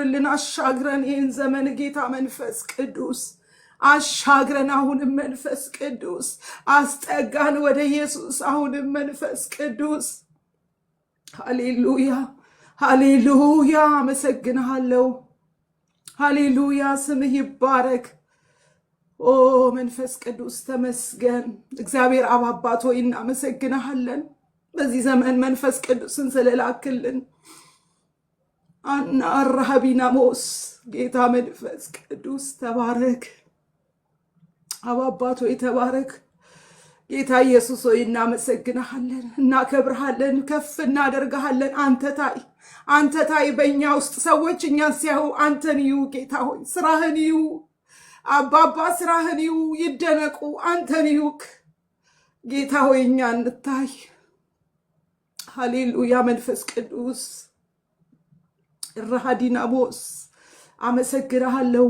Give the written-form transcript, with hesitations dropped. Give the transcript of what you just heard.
አዙርልን አሻግረን ይህን ዘመን ጌታ መንፈስ ቅዱስ አሻግረን አሁንም መንፈስ ቅዱስ አስጠጋን ወደ ኢየሱስ አሁንም መንፈስ ቅዱስ ሃሌሉያ ሃሌሉያ አመሰግንሃለሁ ሃሌሉያ ስምህ ይባረክ ኦ መንፈስ ቅዱስ ተመስገን እግዚአብሔር አብ አባት ሆይ እናመሰግንሃለን በዚህ ዘመን መንፈስ ቅዱስን ስለላክልን አና አራሃቢናሞስ ጌታ መንፈስ ቅዱስ ተባረክ አብ አባት ሆይ ተባረክ ጌታ ኢየሱስ ሆይ እናመሰግንሃለን እናከብርሃለን ከፍ እናደርግሃለን አንተ ታይ በእኛ ውስጥ ሰዎች እኛን ሲያዩ አንተን ይዩ ጌታ ሆይ ስራህን ይዩ አባባ ስራህን ይዩ ይደነቁ አንተን ይዩክ ጌታ ሆይ እኛ እንታይ ሃሌሉያ መንፈስ ቅዱስ ራሃዲናሞስ አመሰግንሃለሁ